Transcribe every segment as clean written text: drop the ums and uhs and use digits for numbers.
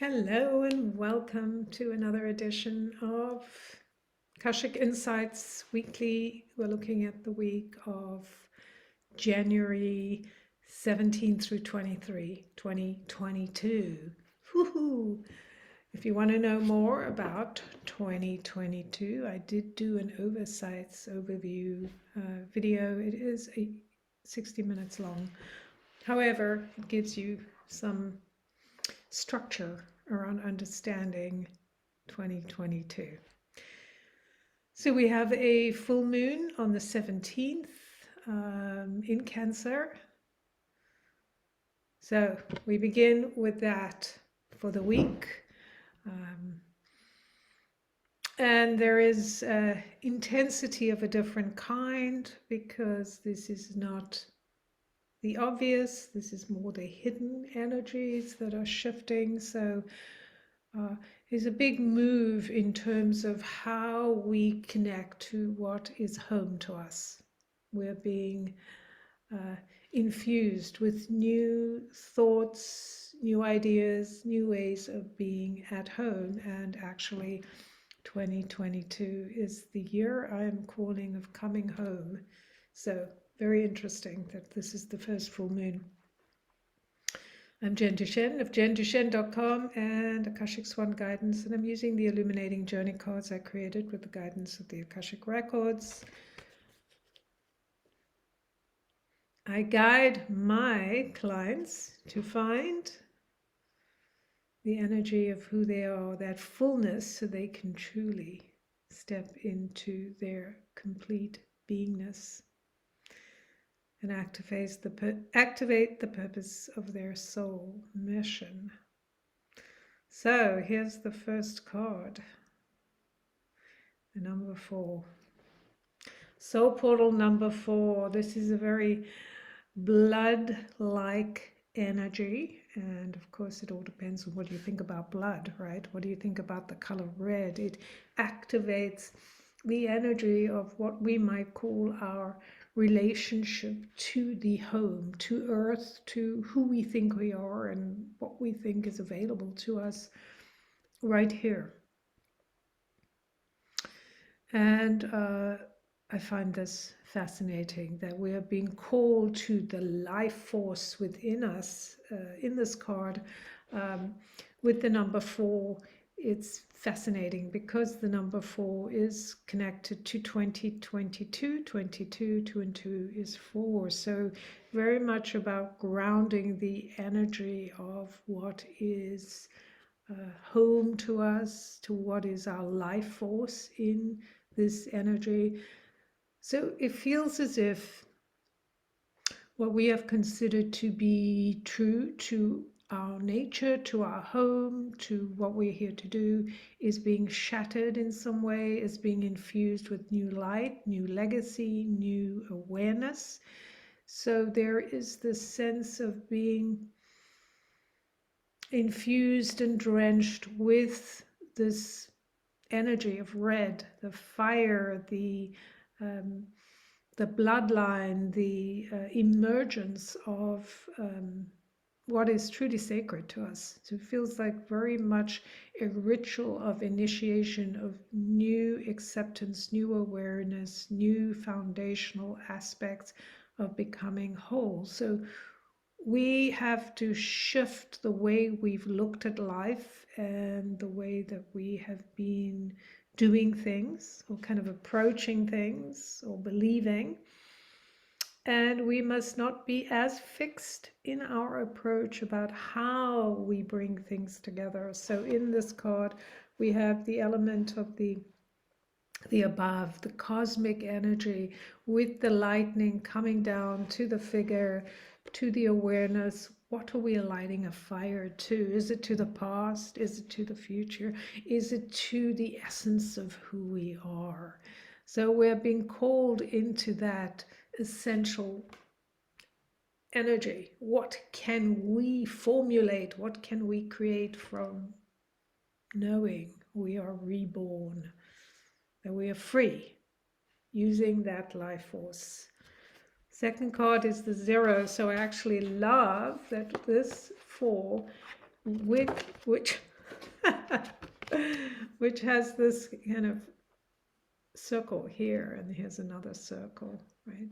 Hello and welcome to another edition of Akashic Insights Weekly. We're looking at the week of January 17 through 23, 2022. Woohoo! If you want to know more about 2022, I did do an oversights overview video. It is 60 minutes long. However, it gives you some structure around understanding 2022. So we have a full moon on the 17th in Cancer. So we begin with that for the week. And there is intensity of a different kind because this is not the obvious, this is more the hidden energies that are shifting. So there's a big move in terms of how we connect to what is home to us. We're being infused with new thoughts, new ideas, new ways of being at home. And actually 2022 is the year I'm calling of coming home. So very interesting that this is the first full moon. I'm Jen Duchenne of jenduchenne.com and Akashic Swan Guidance, and I'm using the Illuminating Journey Cards I created with the guidance of the Akashic Records. I guide my clients to find the energy of who they are, that fullness, so they can truly step into their complete beingness and activate the purpose of their soul mission. So here's the first card, the number 4. Soul portal number 4. This is a very blood-like energy. And of course, it all depends on what you think about blood, right? What do you think about the color red? It activates the energy of what we might call our relationship to the home, to earth, to who we think we are and what we think is available to us right here. And I find this fascinating that we are being called to the life force within us in this card with the number 4. It's fascinating because the number 4 is connected to 2022. 22, 2 and 2 is 4. So very much about grounding the energy of what is home to us, to what is our life force in this energy. So it feels as if what we have considered to be true to our nature, to our home, to what we're here to do, is being shattered in some way, is being infused with new light, new legacy, new awareness. So there is this sense of being infused and drenched with this energy of red, the fire, the bloodline, the emergence of what is truly sacred to us. So it feels like very much a ritual of initiation of new acceptance, new awareness, new foundational aspects of becoming whole. So we have to shift the way we've looked at life and the way that we have been doing things or kind of approaching things or believing. And we must not be as fixed in our approach about how we bring things together. So in this card, we have the element of the above, the cosmic energy with the lightning coming down to the figure, to the awareness. What are we lighting a fire to? Is it to the past? Is it to the future? Is it to the essence of who we are? So we're being called into that essential energy. What can we formulate? What can we create from knowing we are reborn, that we are free, using that life force? Second card is the 0. So I actually love that this 4, which which has this kind of circle here, and here's another circle, right?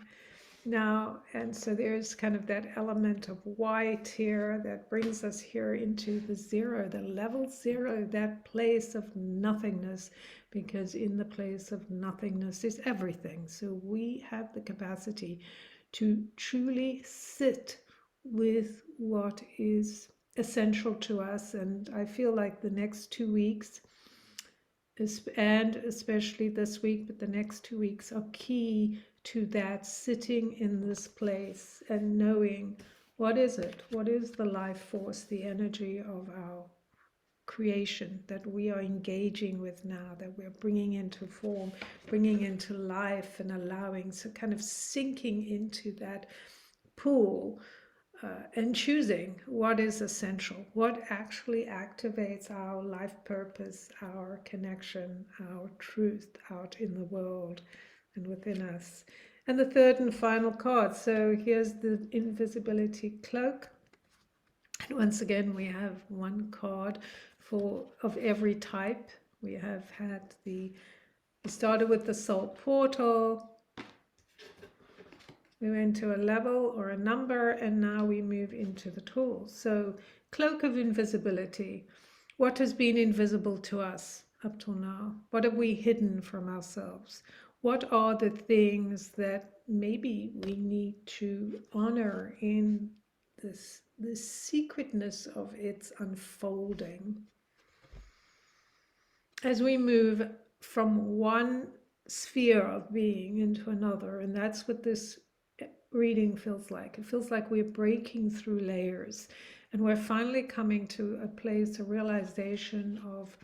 Now, and so there's kind of that element of white here that brings us here into the zero, the level zero, that place of nothingness, because in the place of nothingness is everything. So we have the capacity to truly sit with what is essential to us. And I feel like the next 2 weeks, and especially this week, but the next 2 weeks are key to that, sitting in this place and knowing what is it, what is the life force, the energy of our creation that we are engaging with now, that we're bringing into form, bringing into life and allowing, so kind of sinking into that pool. And choosing what is essential, what actually activates our life purpose, our connection, our truth out in the world and within us. And the third and final card. So here's the invisibility cloak. And once again, we have one card of every type. We started with the soul portal. We went to a level or a number, and now we move into the tools. So, cloak of invisibility. What has been invisible to us up till now? What have we hidden from ourselves? What are the things that maybe we need to honor in this secretness of its unfolding? As we move from one sphere of being into another, and that's what this reading feels like. It feels like we're breaking through layers, and we're finally coming to a place, a realization of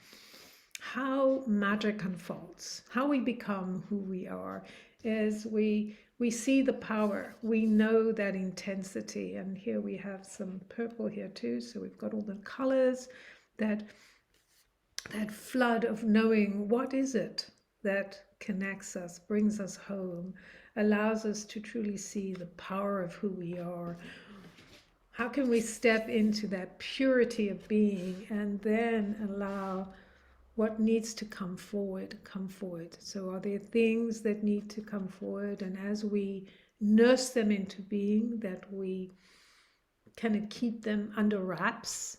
how magic unfolds, how we become who we are, as we see the power, we know that intensity. And here we have some purple here too, so we've got all the colors, that flood of knowing what is it that connects us, brings us home, allows us to truly see the power of who we are. How can we step into that purity of being and then allow what needs to come forward, come forward? So are there things that need to come forward, and as we nurse them into being, that we kind of keep them under wraps?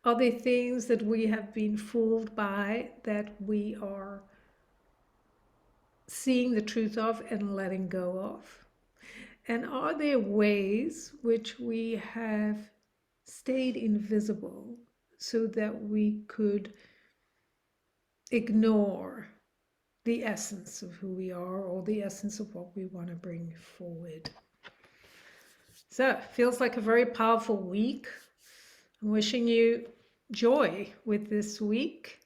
Are there things that we have been fooled by that we are seeing the truth of and letting go of? And are there ways which we have stayed invisible so that we could ignore the essence of who we are, or the essence of what we want to bring forward? So, feels like a very powerful week. I'm wishing you joy with this week.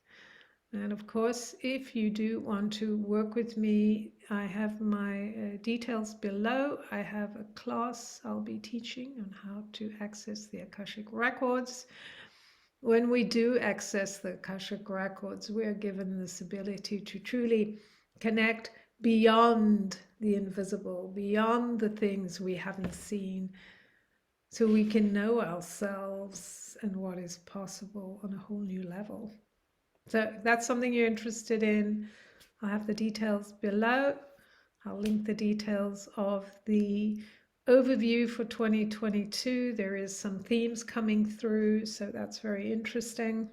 And of course, if you do want to work with me, I have my details below. I have a class I'll be teaching on how to access the Akashic Records. When we do access the Akashic Records, we are given this ability to truly connect beyond the invisible, beyond the things we haven't seen, so we can know ourselves and what is possible on a whole new level. So if that's something you're interested in, I'll have the details below. I'll link the details of the overview for 2022. There is some themes coming through, so that's very interesting.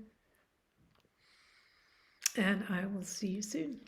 And I will see you soon.